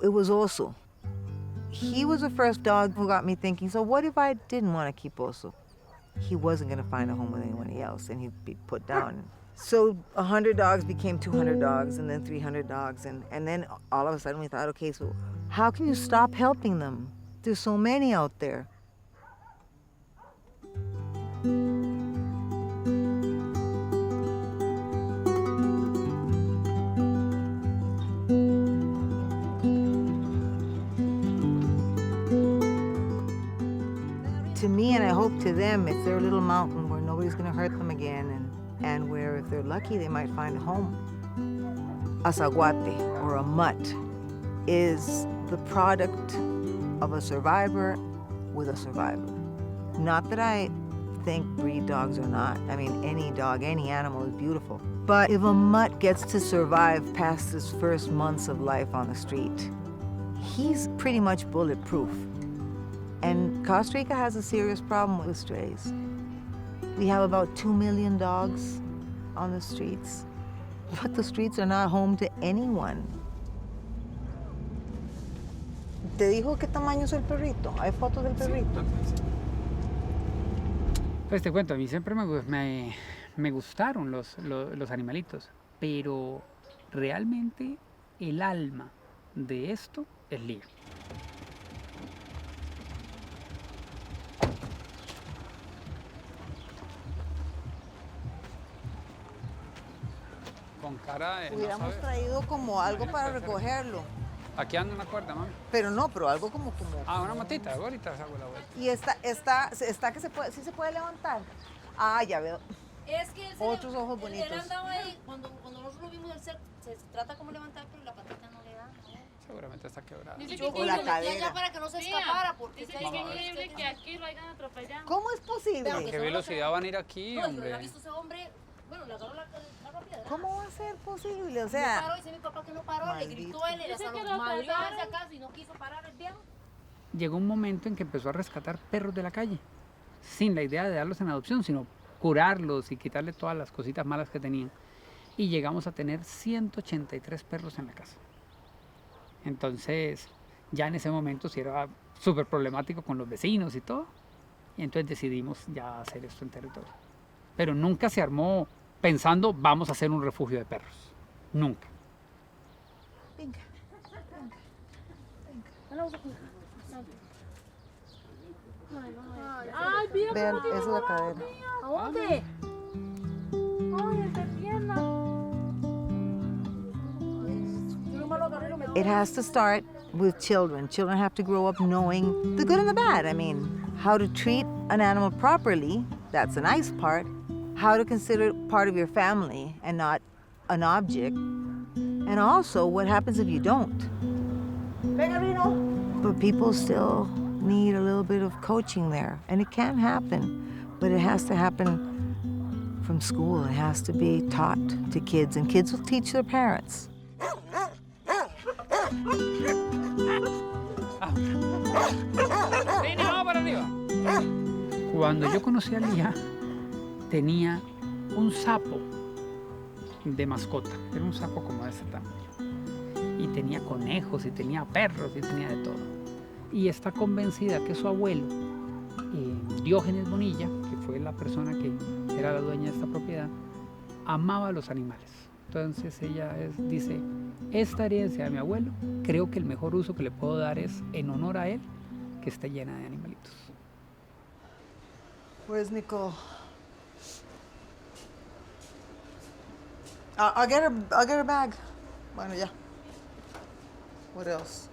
it was Oso. He was the first dog who got me thinking, so what if I didn't want to keep Oso? He wasn't going to find a home with anyone else, and he'd be put down. So 100 dogs became 200 dogs, and then 300 dogs, and then all of a sudden we thought, okay, so how can you stop helping them? There's so many out there. To me, and I hope to them, it's their little mountain where nobody's going to hurt them again, and where, if they're lucky, they might find a home. A zaguate, or a mutt, is the product of a survivor with a survivor. Not that I think breed dogs are not. I mean, any dog, any animal is beautiful. But if a mutt gets to survive past his first months of life on the street, he's pretty much bulletproof. And Costa Rica has a serious problem with strays. We have about 2 million dogs on the streets, but the streets are not home to anyone. ¿Te dijo qué tamaño es el perrito? ¿Hay fotos del perrito? Pues te cuento, a mí siempre me gustaron los animalitos, pero realmente el alma de esto es Lya. Con cara de Hubiéramos traído como algo para recogerlo. Aquí anda una cuerda, mami. Pero no, pero algo como... Ah, una matita, ahorita hago la vuelta. Y está que sí se puede levantar. Ah, ya veo. Es que otros ojos bonitos. Él andaba ahí, cuando nosotros lo vimos, se trata como levantar, pero la patita no le da. ¿No? Seguramente está quebrada. O la cadera. Ya para que no se escapara, porque dice que es increíble que aquí lo hayan atropellado. ¿Cómo es posible? ¿Con qué velocidad van a ir aquí, no, hombre? No, visto ese hombre, bueno, le agarró la piedra. ¿Cómo va a ser posible? O sea... No paró, dice mi papá que no paró, maldito. le gritó él, le salió madrió hacia acá y no quiso parar el viejo. Llegó un momento en que empezó a rescatar perros de la calle, sin la idea de darlos en adopción, sino curarlos y quitarle todas las cositas malas que tenían. Y llegamos a tener 183 perros en la casa. Entonces, ya en ese momento sí era súper problemático con los vecinos y todo. Y entonces decidimos ya hacer esto en territorio. Pero nunca se armó pensando, vamos a hacer un refugio de perros. Nunca. Venga, Ay, mira vean, cómo tiene esa es la cadera. ¿A dónde? Ay, entre piernas. It has to start with children. Children have to grow up knowing the good and the bad. I mean, how to treat an animal properly, that's the nice part. How to consider it part of your family and not an object. And also, what happens if you don't? But people still need a little bit of coaching there. And it can happen, but it has to happen from school. It has to be taught to kids, and kids will teach their parents. Cuando yo conocí a Lya, tenía un sapo de mascota. Era un sapo como de ese tamaño. Y tenía conejos, y tenía perros, y tenía de todo. Y está convencida que su abuelo, Diógenes Bonilla, que fue la persona que era la dueña de esta propiedad, amaba a los animales. Entonces ella dice, esta herencia de mi abuelo, creo que el mejor uso que le puedo dar es en honor a él, que esté llena de animalitos. Where's Nicole? I'll get her bag. Bueno, ya. What else?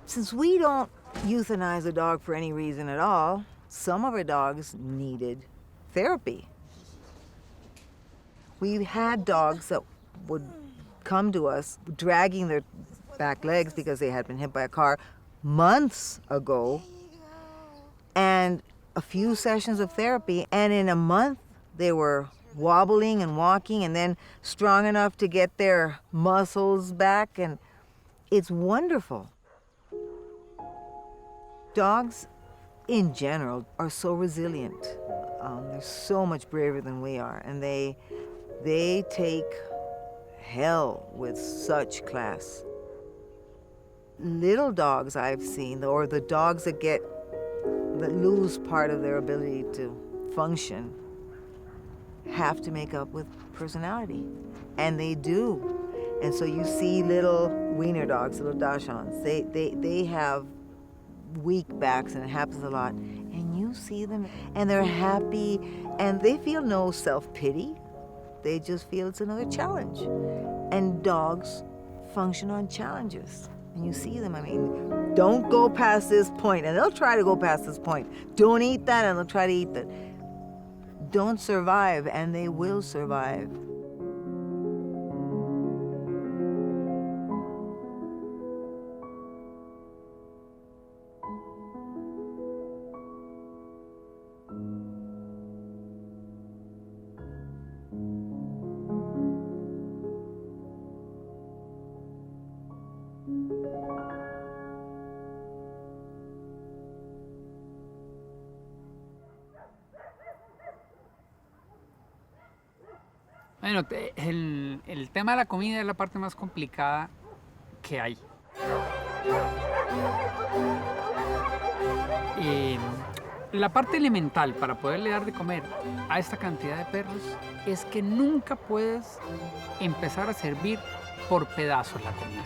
Since we don't euthanize a dog for any reason at all, some of our dogs needed therapy. We had dogs that would come to us dragging their back legs because they had been hit by a car months ago, and a few sessions of therapy, and in a month they were wobbling and walking and then strong enough to get their muscles back, and it's wonderful. Dogs in general are so resilient. They're so much braver than we are, and they take hell with such class. little dogs I've seen, or the dogs that lose part of their ability to function, have to make up with personality. And they do. And so you see little wiener dogs, little dachshunds, they have weak backs, and it happens a lot. And you see them, and they're happy, and they feel no self-pity. They just feel it's another challenge. And dogs function on challenges. And you see them, I mean, don't go past this point, and they'll try to go past this point. Don't eat that, and they'll try to eat that. Don't survive, and they will survive. Bueno, el tema de la comida es la parte más complicada que hay. La parte elemental para poderle dar de comer a esta cantidad de perros es que nunca puedes empezar a servir por pedazos la comida.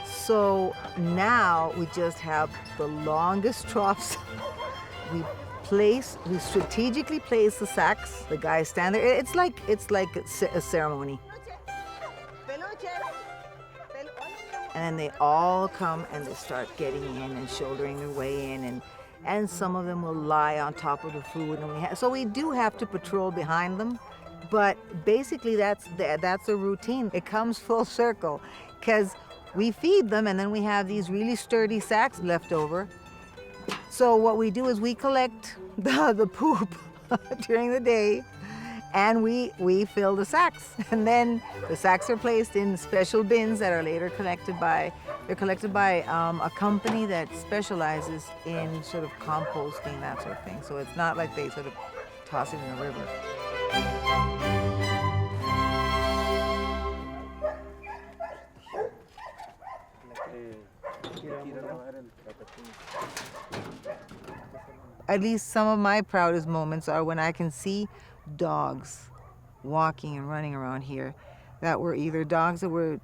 So now we just have the longest troughs. We strategically place the sacks. The guys stand there. It's like a ceremony. And then they all come and they start getting in and shouldering their way in, and some of them will lie on top of the food. And so we do have to patrol behind them, but basically that's a routine. It comes full circle, because we feed them, and then we have these really sturdy sacks left over. So what we do is we collect the poop during the day, and we fill the sacks. And then the sacks are placed in special bins that are later collected by a company that specializes in sort of composting, that sort of thing. So it's not like they sort of toss it in a river. At least some of my proudest moments are when I can see dogs walking and running around here that were either dogs that were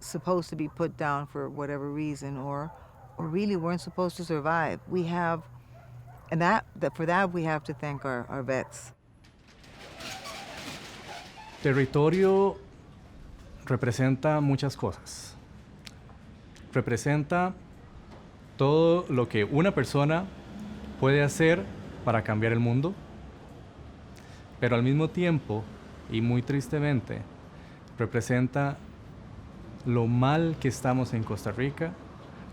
supposed to be put down for whatever reason, or really weren't supposed to survive. We have, and for that we have to thank our vets. Territorio representa muchas cosas. Representa todo lo que una persona puede hacer para cambiar el mundo, pero al mismo tiempo, y muy tristemente, representa lo mal que estamos en Costa Rica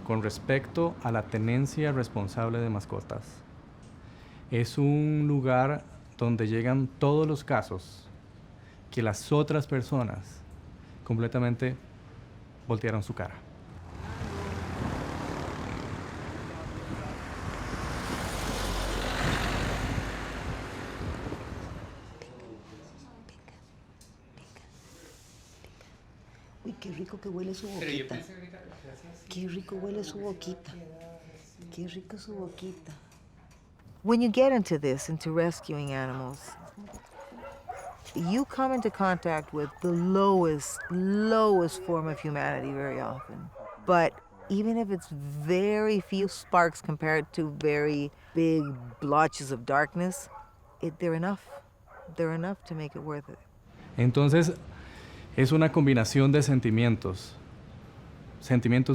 con respecto a la tenencia responsable de mascotas. Es un lugar donde llegan todos los casos que las otras personas completamente voltearon su cara. Qué rico que huele su boquita. Qué rico huele su boquita. Qué rico su boquita. When you get into rescuing animals, you come into contact with the lowest form of humanity very often. But even if it's very few sparks compared to very big blotches of darkness, they're enough. They're enough to make it worth it. Entonces, es una combinación de sentimientos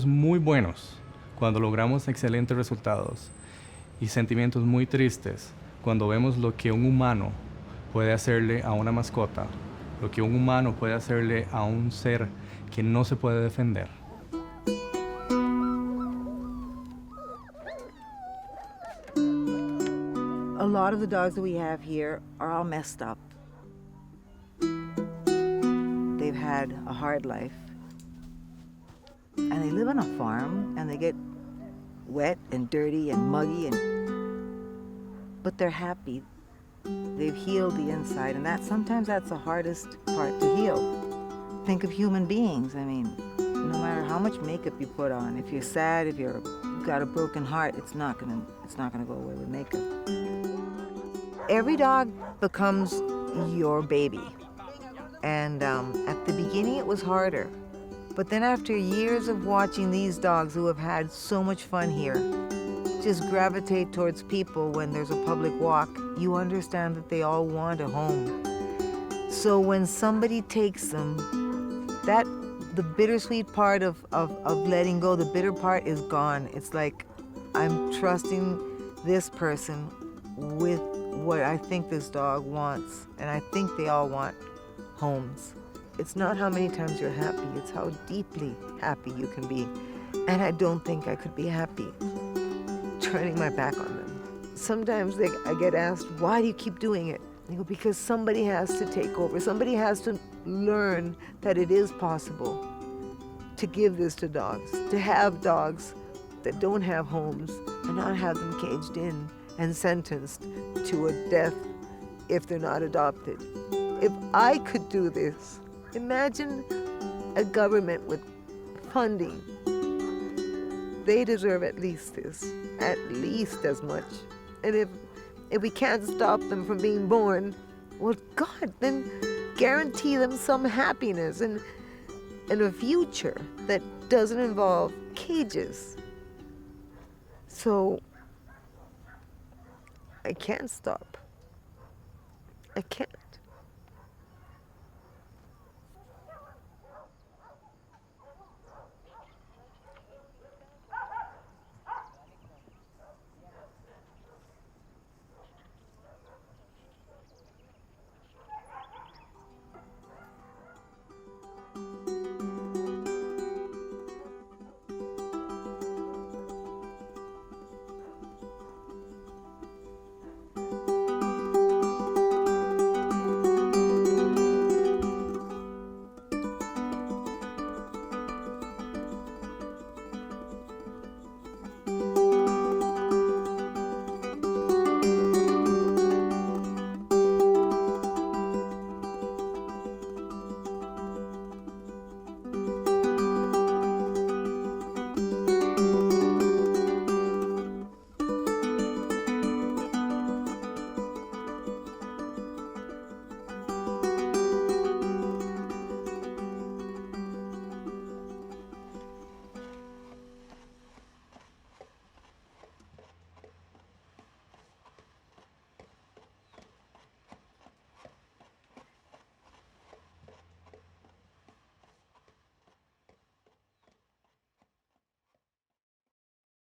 muy buenos cuando logramos excelentes resultados, y sentimientos muy tristes cuando vemos lo que un humano puede hacerle a una mascota, lo que un humano puede hacerle a un ser que no se puede defender. A lot of the dogs that we have here are all messed up. They've had a hard life, and they live on a farm, and they get wet and dirty and muggy, but they're happy. They've healed the inside, and sometimes that's the hardest part to heal. Think of human beings. I mean, No matter how much makeup you put on, if you're sad, if you've got a broken heart, it's not gonna go away with makeup. Every dog becomes your baby. And at the beginning it was harder. But then after years of watching these dogs who have had so much fun here just gravitate towards people when there's a public walk, you understand that they all want a home. So when somebody takes them, the bittersweet part of letting go, the bitter part is gone. It's like, I'm trusting this person with what I think this dog wants, and I think they all want homes. It's not how many times you're happy, it's how deeply happy you can be. And I don't think I could be happy turning my back on them. Sometimes I get asked, why do you keep doing it? I go, because somebody has to take over. Somebody has to learn that it is possible to give this to dogs, to have dogs that don't have homes and not have them caged in and sentenced to a death if they're not adopted. If I could do this, imagine a government with funding. They deserve at least this, at least as much. And if we can't stop them from being born, well, God, then guarantee them some happiness and a future that doesn't involve cages. So I can't stop. I can't.